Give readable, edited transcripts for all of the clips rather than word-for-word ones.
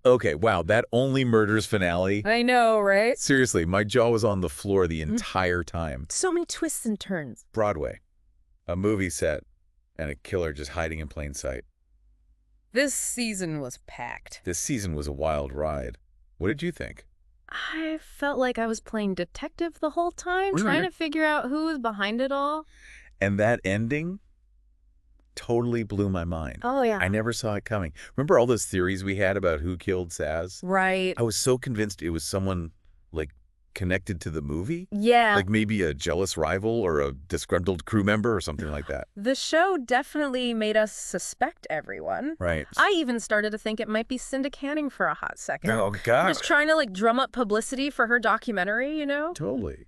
Okay, wow, that only murders finale. I know, right? Seriously, my jaw was on the floor the entire time. So many twists and turns. Broadway, a movie set, and a killer just hiding in plain sight. This season was packed. This season was a wild ride. What did you think? I felt like I was playing detective the whole time, Really? trying to figure out who was behind it all. And that ending totally blew my mind. Oh, yeah. I never saw it coming. Remember all those theories we had about who killed Sazz? Right. I was so convinced it was someone, like, connected to the movie. Yeah. Like maybe a jealous rival or a disgruntled crew member or something like that. The show definitely made us suspect everyone. Right. I even started to think it might be Cinda Canning for a hot second. Oh, God. Just trying to, like, drum up publicity for her documentary, you know? Totally.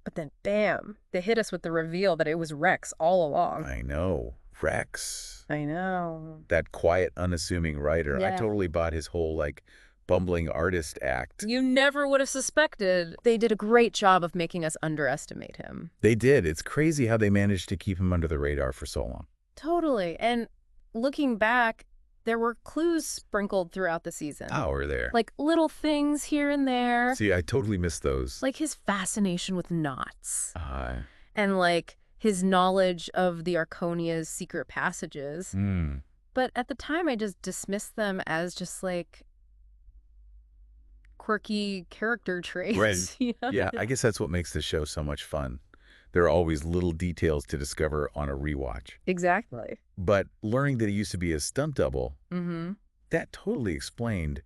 But then, bam, they hit us with the reveal that it was Rex all along. I know. Rex. I know. That quiet, unassuming writer. I Yeah. totally bought his whole, like, bumbling artist act. You never would have suspected. They did a great job of making us underestimate him. They did. It's crazy how they managed to keep him under the radar for so long. Totally. And looking back, there were clues sprinkled throughout the season. Oh, we're there. Like little things here and there. See, I totally missed those. Like his fascination with knots. Uh, And like his knowledge of the Arconia's secret passages. But at the time, I just dismissed them as just like quirky character traits. Right. You know? Yeah, I guess that's what makes the show so much fun. There are always little details to discover on a rewatch. Exactly. But learning that he used to be a stunt double, Mm-hmm. that totally explained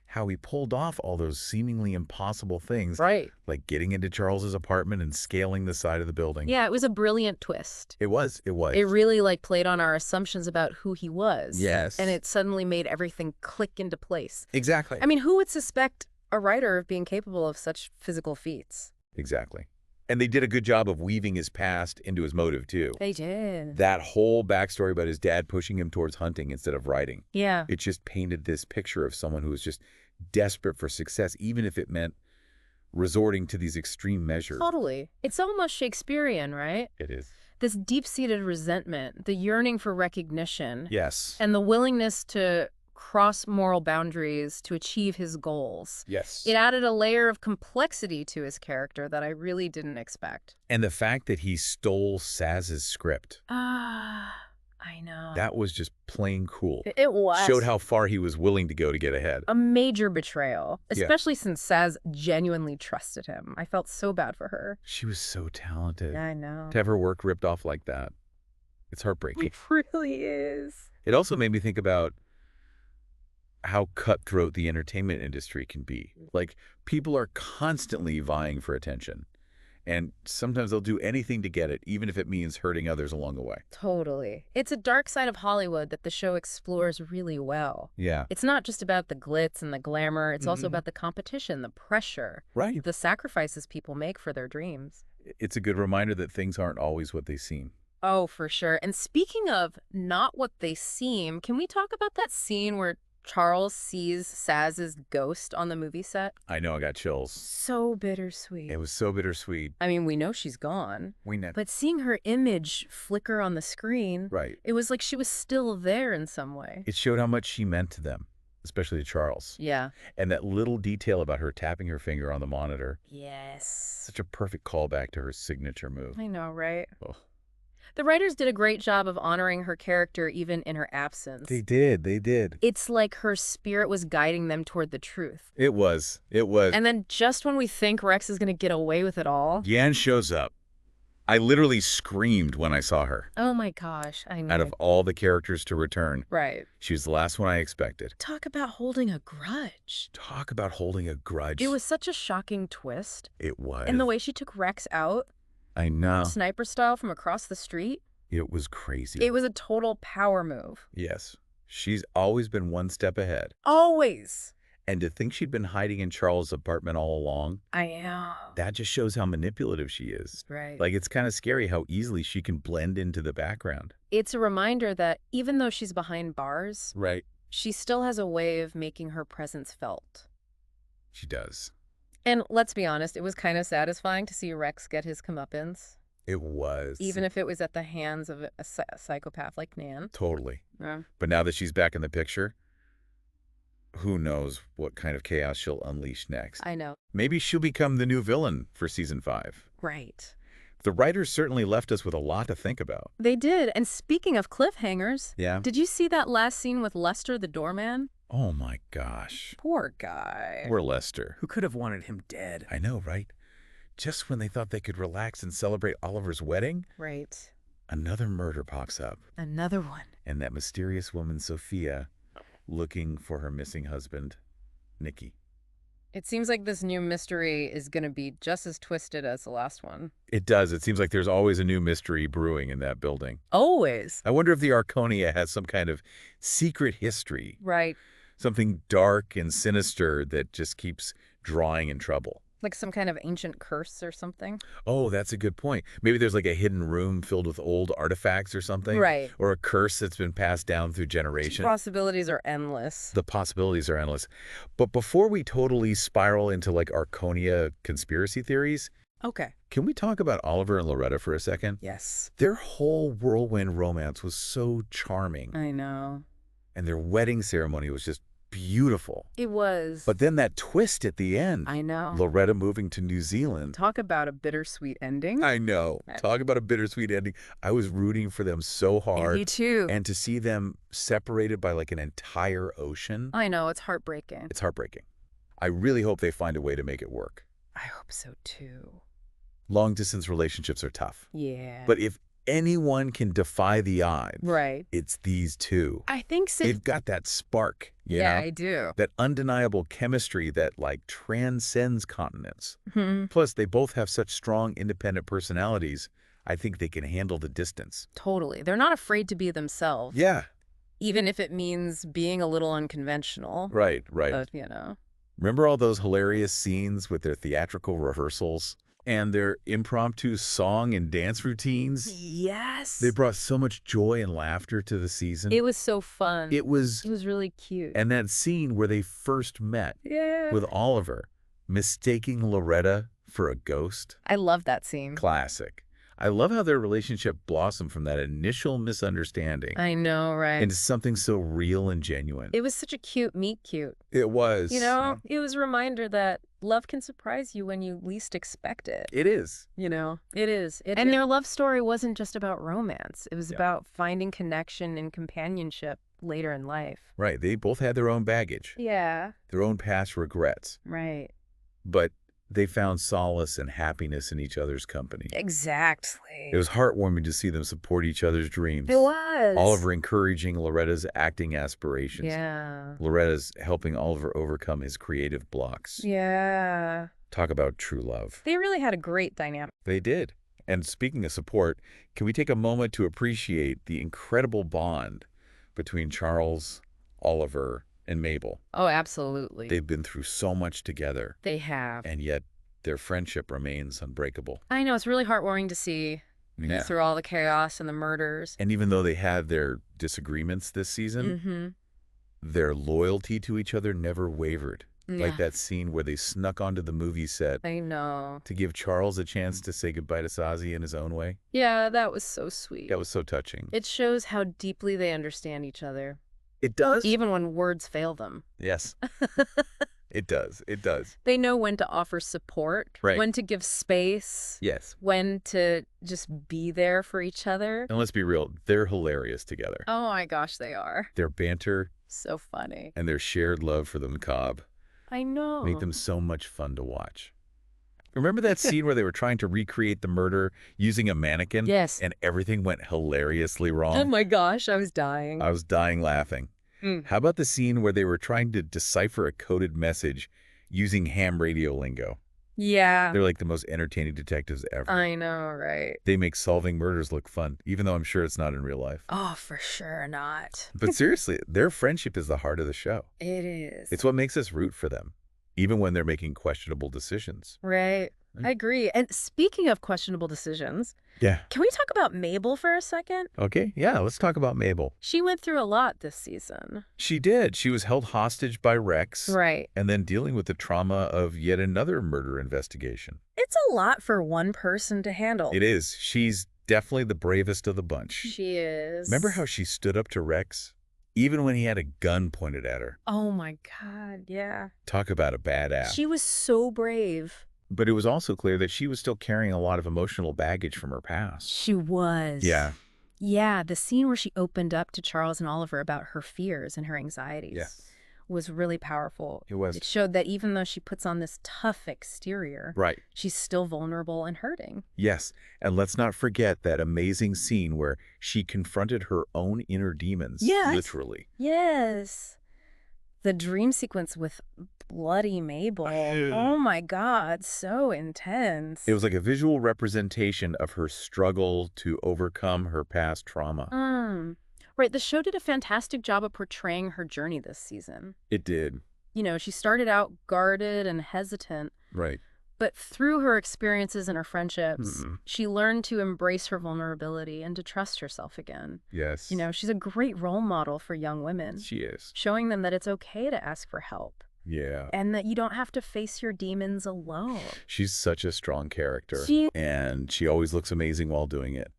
how he pulled off all those seemingly impossible things, Right. like getting into Charles's apartment and scaling the side of the building. Yeah, it was a brilliant twist. It was. It was. It really like played on our assumptions about who he was. Yes. And it suddenly made everything click into place. Exactly. I mean, who would suspect a writer of being capable of such physical feats? Exactly. And they did a good job of weaving his past into his motive, too. They did. That whole backstory about his dad pushing him towards hunting instead of writing. Yeah. It just painted this picture of someone who was just desperate for success, even if it meant resorting to these extreme measures. Totally. It's almost Shakespearean, right? It is. This deep-seated resentment, the yearning for recognition, Yes. and the willingness to cross moral boundaries to achieve his goals. Yes. It added a layer of complexity to his character that I really didn't expect. And the fact that he stole Sazz's script, I know. that was just plain cool. It was. Showed how far he was willing to go to get ahead. A major betrayal, Yeah. especially since Sazz genuinely trusted him. I felt so bad for her. She was so talented. I know. To have her work ripped off like that, it's heartbreaking. It really is. It also made me think about how cutthroat the entertainment industry can be. Like, people are constantly vying for attention. And sometimes they'll do anything to get it, even if it means hurting others along the way. Totally. It's a dark side of Hollywood that the show explores really well. Yeah. It's not just about the glitz and the glamour. It's also Mhm. about the competition, the pressure, Right. the sacrifices people make for their dreams. It's a good reminder that things aren't always what they seem. Oh, for sure. And speaking of not what they seem, can we talk about that scene where Charles sees Sazz's ghost on the movie set? I know, I got chills. So bittersweet. It was so bittersweet. I mean, we know she's gone, We know. but seeing her image flicker on the screen, Right. it was like she was still there in some way. It showed how much she meant to them, especially to Charles. Yeah. And that little detail about her tapping her finger on the monitor, Yes. such a perfect callback to her signature move. I know, right? Oh. The writers did a great job of honoring her character even in her absence. They did. They did. It's like her spirit was guiding them toward the truth. It was. It was. And then just when we think Rex is going to get away with it all. Yan shows up. I literally screamed when I saw her. Oh my gosh, I know. Out of all the characters to return, Right. she was the last one I expected. Talk about holding a grudge. Talk about holding a grudge. It was such a shocking twist. It was. And the way she took Rex out, I know. sniper style from across the street, It was crazy. it was a total power move. Yes. She's always been one step ahead. Always. And to think she'd been hiding in Charles' apartment all along, I know. that just shows how manipulative she is. Right. Like, it's kind of scary how easily she can blend into the background. It's a reminder that even though she's behind bars, Right. she still has a way of making her presence felt. She does. And let's be honest, it was kind of satisfying to see Rex get his comeuppance, It was. even if it was at the hands of a psychopath like Nan. Totally. Yeah. But now that she's back in the picture, Who knows what kind of chaos she'll unleash next. I know. Maybe she'll become the new villain for season 5. Right. The writers certainly left us with a lot to think about. They did. And speaking of cliffhangers, Yeah? did you see that last scene with Lester the doorman? Oh my gosh. Poor guy. Poor Lester. Who could have wanted him dead? I know, right? Just when they thought they could relax and celebrate Oliver's wedding, Right. another murder pops up. Another one. And that mysterious woman, Sophia, looking for her missing husband, Nicky. It seems like this new mystery is going to be just as twisted as the last one. It does. It seems like there's always a new mystery brewing in that building. Always. I wonder if the Arconia has some kind of secret history, Right. something dark and sinister that just keeps drawing in trouble. Like some kind of ancient curse or something. Oh, that's a good point. Maybe there's like a hidden room filled with old artifacts or something. Right. Or a curse that's been passed down through generations. Possibilities are endless. The possibilities are endless. But before we totally spiral into like Arconia conspiracy theories, Okay. can we talk about Oliver and Loretta for a second? Yes. Their whole whirlwind romance was so charming. I know. And their wedding ceremony was just beautiful. It was. But then that twist at the end. I know. Loretta moving to New Zealand. Talk about a bittersweet ending. I know. Talk about a bittersweet ending. I was rooting for them so hard. Me too. And to see them separated by like an entire ocean. I know. It's heartbreaking. It's heartbreaking. I really hope they find a way to make it work. I hope so too. Long-distance relationships are tough. Yeah. But if anyone can defy the odds, right. it's these two. I think so. They've got that spark, you yeah, know? I do. That undeniable chemistry that like transcends continents. Hmm. Plus, they both have such strong independent personalities, I think they can handle the distance. Totally. They're not afraid to be themselves. Yeah. Even if it means being a little unconventional. Right. But, you know. Remember all those hilarious scenes with their theatrical rehearsals and their impromptu song and dance routines? Yes. They brought so much joy and laughter to the season. It was so fun. It was really cute. And that scene where they first met yeah. with Oliver, mistaking Loretta for a ghost. I love that scene. Classic. I love how their relationship blossomed from that initial misunderstanding I know, right? into something so real and genuine. It was such a cute meet cute. It was. You know, it was a reminder that love can surprise you when you least expect it. It is. You know, it is. And their love story wasn't just about romance. It was about finding connection and companionship later in life. Right. They both had their own baggage, Yeah. their own past regrets. Right. But they found solace and happiness in each other's company. Exactly. It was heartwarming to see them support each other's dreams. It was. Oliver encouraging Loretta's acting aspirations. Yeah. Loretta's helping Oliver overcome his creative blocks. Yeah. Talk about true love. They really had a great dynamic. They did. And speaking of support, can we take a moment to appreciate the incredible bond between Charles, Oliver, and Mabel? Oh, absolutely. They've been through so much together, They have. and yet their friendship remains unbreakable. I know. It's really heartwarming to see Yeah. through all the chaos and the murders. And even though they had their disagreements this season, Mm-hmm. their loyalty to each other never wavered. Yeah. Like that scene where they snuck onto the movie set I know. to give Charles a chance to say goodbye to Sazzy in his own way. Yeah, that was so sweet. That was so touching. It shows how deeply they understand each other, It does? even when words fail them. Yes. It does. It does. They know when to offer support, Right. when to give space, Yes. when to just be there for each other. And let's be real, they're hilarious together. Oh my gosh, they are. Their banter So funny. and their shared love for the macabre I know. make them so much fun to watch. Remember that scene where they were trying to recreate the murder using a mannequin? Yes. And everything went hilariously wrong? Oh my gosh, I was dying. I was dying laughing. How about the scene where they were trying to decipher a coded message using ham radio lingo? Yeah. They're like the most entertaining detectives ever. I know, right? They make solving murders look fun, even though I'm sure it's not in real life. Oh, for sure not. But seriously, their friendship is the heart of the show. It is. It's what makes us root for them, even when they're making questionable decisions. Right. I agree. And speaking of questionable decisions, Yeah. can we talk about Mabel for a second? Okay, yeah, let's talk about Mabel. She went through a lot this season. She did. She was held hostage by Rex. Right. And then dealing with the trauma of yet another murder investigation. It's a lot for one person to handle. It is. She's definitely the bravest of the bunch. She is. Remember how she stood up to Rex even when he had a gun pointed at her. Oh my God, yeah. Talk about a badass. She was so brave. But it was also clear that she was still carrying a lot of emotional baggage from her past. She was. Yeah. Yeah, the scene where she opened up to Charles and Oliver about her fears and her anxieties was really powerful. It was. It showed that even though she puts on this tough exterior, Right. she's still vulnerable and hurting. Yes, and let's not forget that amazing scene where she confronted her own inner demons, literally. Yes. The dream sequence with Bloody Mabel. Oh my God, so intense. It was like a visual representation of her struggle to overcome her past trauma. Right, the show did a fantastic job of portraying her journey this season. It did. You know, she started out guarded and hesitant. Right. But through her experiences and her friendships, she learned to embrace her vulnerability and to trust herself again. Yes. You know, she's a great role model for young women. She is. Showing them that it's okay to ask for help. Yeah. And that you don't have to face your demons alone. She's such a strong character. She... And she always looks amazing while doing it.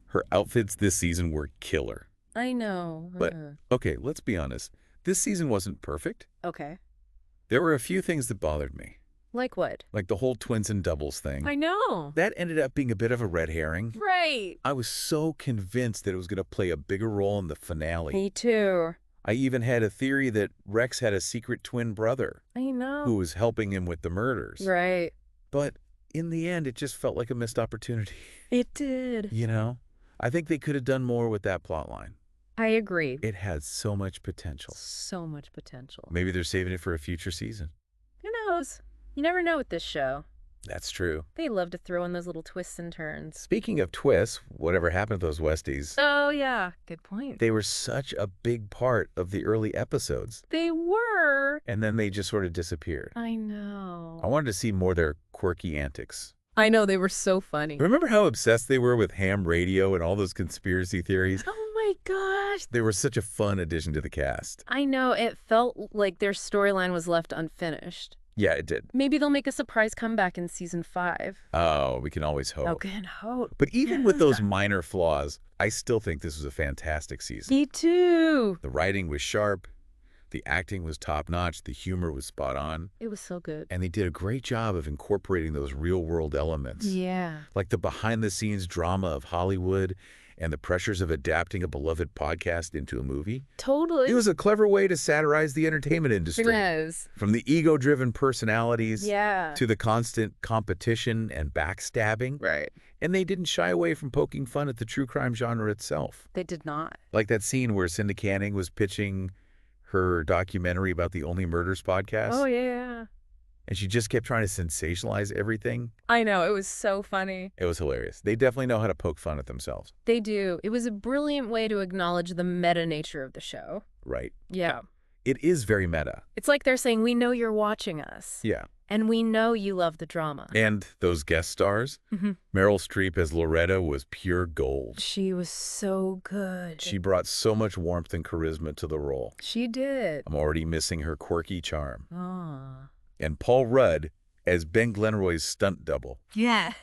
Her outfits this season were killer. I know. But, okay, let's be honest. This season wasn't perfect. Okay. There were a few things that bothered me. Like what? Like the whole twins and doubles thing. I know. That ended up being a bit of a red herring. Right. I was so convinced that it was going to play a bigger role in the finale. Me too. I even had a theory that Rex had a secret twin brother. I know. Who was helping him with the murders. Right. But in the end, it just felt like a missed opportunity. It did. You know? I think they could have done more with that plot line. I agree. It had so much potential. So much potential. Maybe they're saving it for a future season. Who knows? You never know with this show. That's true. They love to throw in those little twists and turns. Speaking of twists, whatever happened to those Westies? Oh, yeah. Good point. They were such a big part of the early episodes. They were. And then they just sort of disappeared. I know. I wanted to see more of their quirky antics. I know. They were so funny. Remember how obsessed they were with ham radio and all those conspiracy theories? Oh, my gosh. They were such a fun addition to the cast. I know. It felt like their storyline was left unfinished. Yeah, it did. Maybe they'll make a surprise comeback in season 5. Oh, we can always hope. Oh, can hope. But even with those minor flaws, I still think this was a fantastic season. Me too. The writing was sharp. The acting was top-notch. The humor was spot on. It was so good. And they did a great job of incorporating those real-world elements. Yeah. Like the behind-the-scenes drama of Hollywood and the pressures of adapting a beloved podcast into a movie. Totally. It was a clever way to satirize the entertainment industry. It was. From the ego-driven personalities to the constant competition and backstabbing. Right. And they didn't shy away from poking fun at the true crime genre itself. They did not. Like that scene where Cinda Canning was pitching her documentary about the Only Murders podcast. Oh, yeah. And she just kept trying to sensationalize everything. I know. It was so funny. It was hilarious. They definitely know how to poke fun at themselves. They do. It was a brilliant way to acknowledge the meta nature of the show. Right. Yeah. It is very meta. It's like they're saying, we know you're watching us. Yeah. And we know you love the drama. And those guest stars, Meryl Streep as Loretta was pure gold. She was so good. She brought so much warmth and charisma to the role. She did. I'm already missing her quirky charm. Ah. And Paul Rudd as Ben Glenroy's stunt double. Yeah.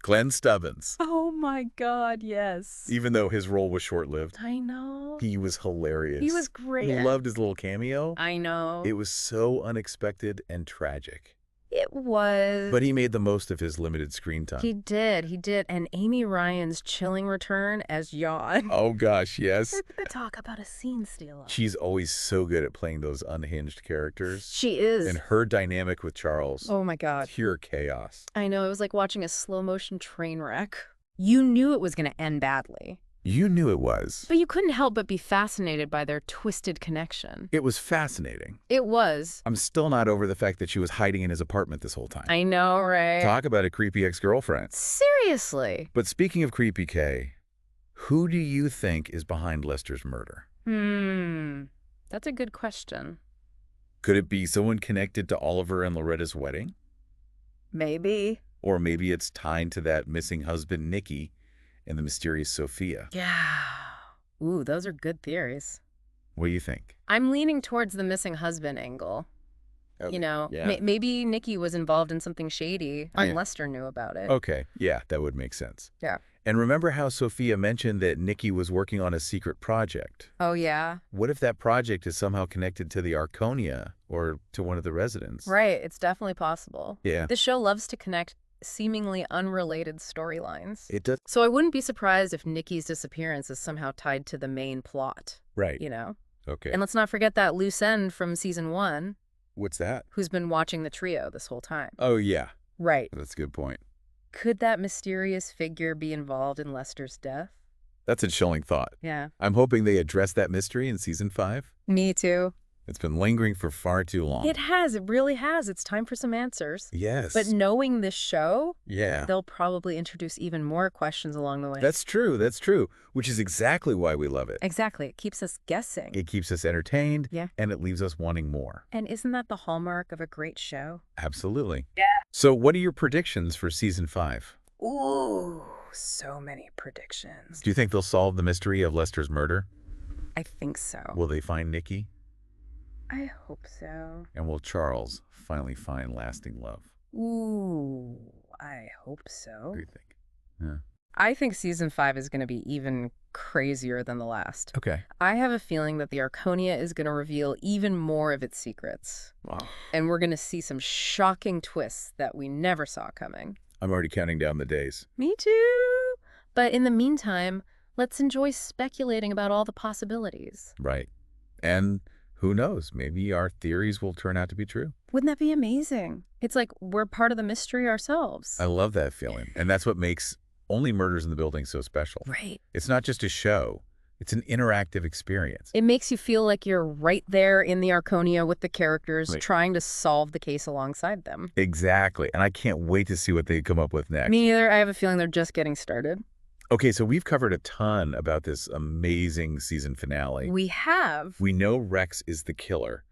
Glenn Stubbins. Oh my God, yes. Even though his role was short-lived. I know. He was hilarious. He was great. I loved his little cameo. I know. It was so unexpected and tragic. It was. But he made the most of his limited screen time. He did. He did. And Amy Ryan's chilling return as Yawn. Oh, gosh, yes. Talk about a scene stealer. She's always so good at playing those unhinged characters. She is. And her dynamic with Charles. Oh, my God. Pure chaos. I know. It was like watching a slow-motion train wreck. You knew it was going to end badly. You knew it was. But you couldn't help but be fascinated by their twisted connection. It was fascinating. It was. I'm still not over the fact that she was hiding in his apartment this whole time. I know, right? Talk about a creepy ex-girlfriend. Seriously. But speaking of creepy Kay, who do you think is behind Lester's murder? That's a good question. Could it be someone connected to Oliver and Loretta's wedding? Maybe. Or maybe it's tied to that missing husband, Nikki, and the mysterious Sophia. Yeah. Ooh, those are good theories. What do you think? I'm leaning towards the missing husband angle. Okay. You know, Yeah. maybe Nikki was involved in something shady and Yeah. Lester knew about it. Okay, yeah, that would make sense. Yeah. And remember how Sophia mentioned that Nikki was working on a secret project? Oh, yeah. What if that project is somehow connected to the Arconia or to one of the residents? Right, it's definitely possible. Yeah. This show loves to connect seemingly unrelated storylines. It does. So I wouldn't be surprised if Nikki's disappearance is somehow tied to the main plot, Right. you know? Okay. And let's not forget that loose end from season 1, What's that? who's been watching the trio this whole time. Oh, yeah. Right. That's a good point. Could that mysterious figure be involved in Lester's death? That's a chilling thought. Yeah. I'm hoping they address that mystery in season 5. Me too. It's been lingering for far too long. It has. It really has. It's time for some answers. Yes. But knowing this show, yeah. they'll probably introduce even more questions along the way. That's true. That's true. Which is exactly why we love it. Exactly. It keeps us guessing. It keeps us entertained. Yeah. And it leaves us wanting more. And isn't that the hallmark of a great show? Absolutely. Yeah. So what are your predictions for season 5? Ooh, so many predictions. Do you think they'll solve the mystery of Lester's murder? I think so. Will they find Nikki? I hope so. And will Charles finally find lasting love? Ooh, I hope so. What do you think? Yeah. I think season 5 is going to be even crazier than the last. Okay. I have a feeling that the Arconia is going to reveal even more of its secrets. Wow. And we're going to see some shocking twists that we never saw coming. I'm already counting down the days. Me too. But in the meantime, let's enjoy speculating about all the possibilities. Right. And who knows? Maybe our theories will turn out to be true. Wouldn't that be amazing? It's like we're part of the mystery ourselves. I love that feeling. And that's what makes Only Murders in the Building so special. Right. It's not just a show. It's an interactive experience. It makes you feel like you're right there in the Arconia with the characters, Right. trying to solve the case alongside them. Exactly. And I can't wait to see what they come up with next. Me either. I have a feeling they're just getting started. Okay, so we've covered a ton about this amazing season finale. We have. We know Rex is the killer,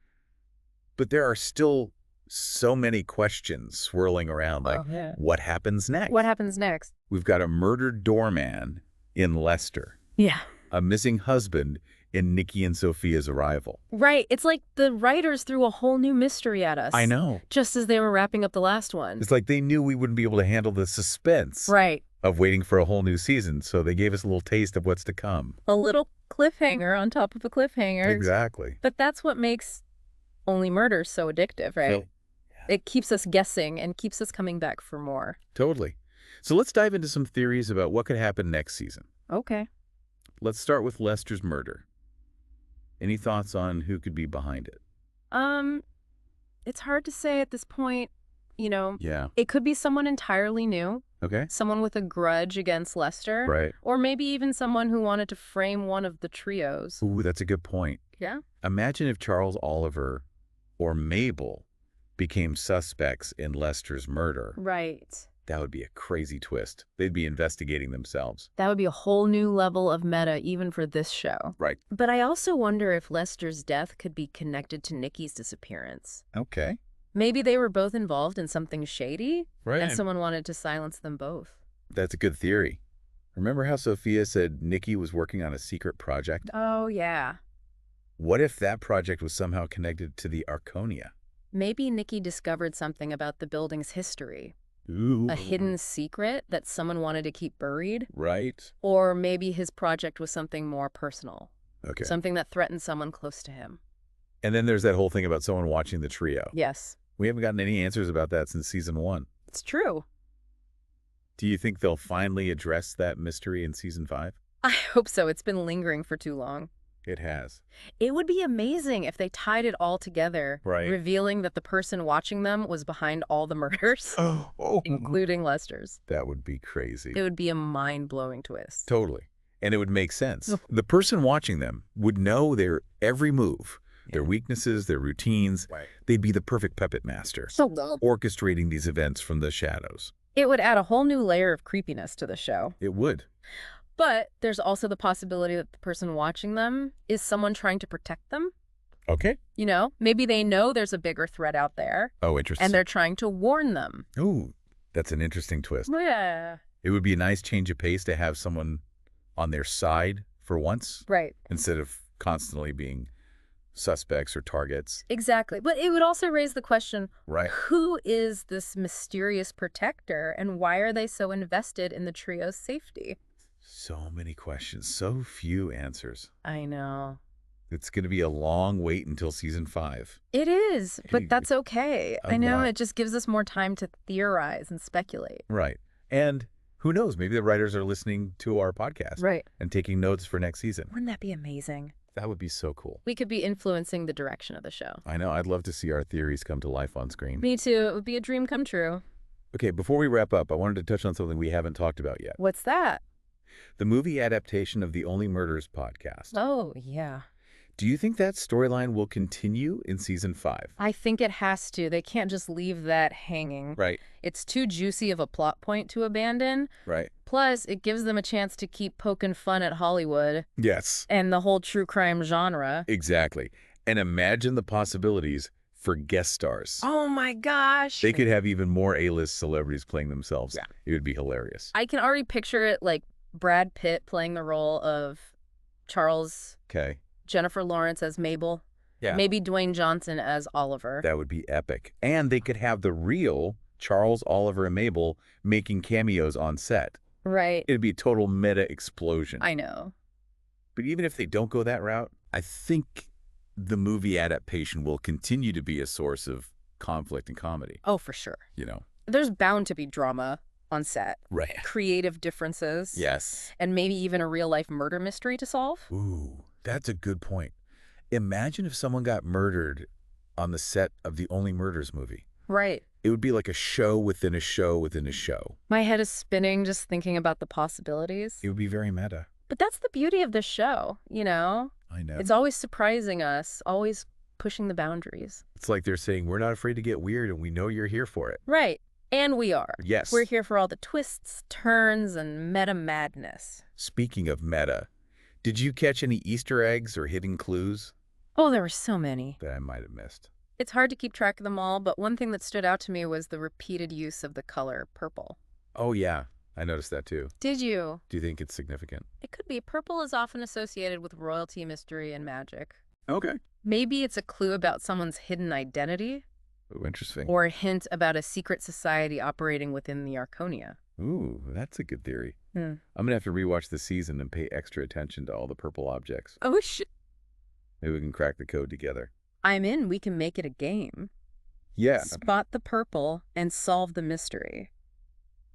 but there are still so many questions swirling around, like, what happens next? What happens next? We've got a murdered doorman in Lester, Yeah. a missing husband in Nikki and Sophia's arrival. Right. It's like the writers threw a whole new mystery at us. I know. Just as they were wrapping up the last one. It's like they knew we wouldn't be able to handle the suspense Right. of waiting for a whole new season, so they gave us a little taste of what's to come. A little cliffhanger on top of a cliffhanger. Exactly. But that's what makes Only Murders so addictive, right? So- It keeps us guessing and keeps us coming back for more. Totally. So let's dive into some theories about what could happen next season. Okay. Let's start with Lester's murder. Any thoughts on who could be behind it? It's hard to say at this point. You know, Yeah. it could be someone entirely new, Okay. someone with a grudge against Lester, Right. or maybe even someone who wanted to frame one of the trios. Ooh, that's a good point. Yeah. Imagine if Charles Oliver or Mabel became suspects in Lester's murder. Right. That would be a crazy twist. They'd be investigating themselves. That would be a whole new level of meta even for this show. Right. But I also wonder if Lester's death could be connected to Nikki's disappearance. Okay. Maybe they were both involved in something shady, Right. and someone wanted to silence them both. That's a good theory. Remember how Sophia said Nikki was working on a secret project? Oh, yeah. What if that project was somehow connected to the Arconia? Maybe Nikki discovered something about the building's history. Ooh. A hidden secret that someone wanted to keep buried. Right. Or maybe his project was something more personal. Okay. Something that threatened someone close to him. And then there's that whole thing about someone watching the trio. Yes. We haven't gotten any answers about that since season 1. It's true. Do you think they'll finally address that mystery in season 5? I hope so. It's been lingering for too long. It has. It would be amazing if they tied it all together, Right. revealing that the person watching them was behind all the murders, Oh. including Lester's. That would be crazy. It would be a mind-blowing twist. Totally. And it would make sense. The person watching them would know their every move, their weaknesses, their routines. Right. They'd be the perfect puppet master, orchestrating these events from the shadows. It would add a whole new layer of creepiness to the show. It would. But there's also the possibility that the person watching them is someone trying to protect them. Okay. You know, maybe they know there's a bigger threat out there, Oh, interesting. and they're trying to warn them. Ooh, that's an interesting twist. Yeah. It would be a nice change of pace to have someone on their side for once, Right. instead of constantly being suspects or targets. Exactly. But it would also raise the question, Right. who is this mysterious protector and why are they so invested in the trio's safety? So many questions, so few answers. I know. It's going to be a long wait until season 5. It is, but you- that's okay. a I know, lot. it just gives us more time to theorize and speculate. Right. And who knows, maybe the writers are listening to our podcast Right. and taking notes for next season. Wouldn't that be amazing? That would be so cool. We could be influencing the direction of the show. I know. I'd love to see our theories come to life on screen. Me too. It would be a dream come true. Okay, before we wrap up, I wanted to touch on something we haven't talked about yet. What's that? The movie adaptation of the Only Murders podcast. Oh, yeah. Do you think that storyline will continue in season 5? I think it has to. They can't just leave that hanging. Right, It's too juicy of a plot point to abandon. right. Plus, it gives them a chance to keep poking fun at Hollywood Yes, and the whole true crime genre. exactly. And imagine the possibilities for guest stars. Oh my gosh. They could have even more A-list celebrities playing themselves. Yeah. It would be hilarious. I can already picture it like Brad Pitt playing the role of Charles, Okay. Jennifer Lawrence as Mabel, Yeah. maybe Dwayne Johnson as Oliver. That would be epic. And they could have the real Charles, Oliver, and Mabel making cameos on set. Right. It'd be a total meta explosion. I know. But even if they don't go that route, I think the movie adaptation will continue to be a source of conflict and comedy, Oh, for sure. you know? There's bound to be drama on set, Right. creative differences. Yes. And maybe even a real-life murder mystery to solve. Ooh, that's a good point. Imagine if someone got murdered on the set of the Only Murders movie. Right. It would be like a show within a show within a show. My head is spinning just thinking about the possibilities. It would be very meta. But that's the beauty of this show, you know? I know. It's always surprising us, always pushing the boundaries. It's like they're saying, we're not afraid to get weird, and we know you're here for it. Right. And we are. Yes. We're here for all the twists, turns, and meta madness. Speaking of meta, did you catch any Easter eggs or hidden clues Oh, there were so many. that I might have missed? It's hard to keep track of them all, but one thing that stood out to me was the repeated use of the color purple. Oh, yeah. I noticed that too. Did you? Do you think it's significant? It could be. Purple is often associated with royalty, mystery, and magic. Okay. Maybe it's a clue about someone's hidden identity, Ooh, interesting. or a hint about a secret society operating within the Arconia. Ooh, that's a good theory. Hmm. I'm going to have to rewatch the season and pay extra attention to all the purple objects. Oh, shit. Maybe we can crack the code together. I'm in. We can make it a game. Yeah, Spot the purple and solve the mystery.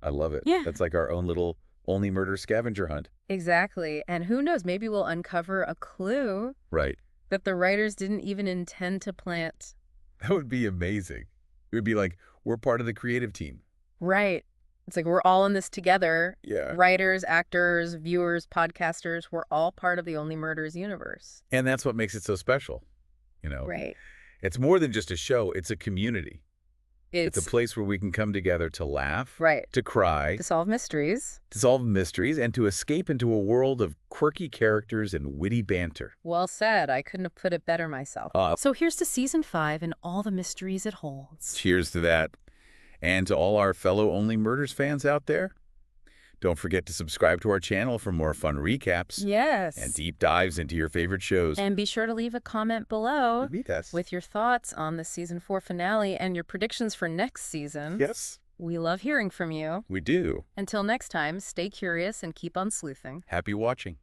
I love it. Yeah. That's like our own little Only Murder scavenger hunt. Exactly. And who knows, maybe we'll uncover a clue Right. that the writers didn't even intend to plant. That would be amazing. It would be like, we're part of the creative team. Right. It's like we're all in this together. Yeah. Writers, actors, viewers, podcasters, we're all part of the Only Murders universe. And that's what makes it so special. You know, Right. It's more than just a show. It's a community. It's It's a place where we can come together to laugh, right. to cry, To solve mysteries. to solve mysteries, and to escape into a world of quirky characters and witty banter. Well said. I couldn't have put it better myself. So here's to season 5 and all the mysteries it holds. Cheers to that. And to all our fellow Only Murders fans out there, don't forget to subscribe to our channel for more fun recaps Yes. and deep dives into your favorite shows. And be sure to leave a comment below Yes. with your thoughts on the season 4 finale and your predictions for next season. Yes, We love hearing from you. we do. Until next time, stay curious and keep on sleuthing. Happy watching.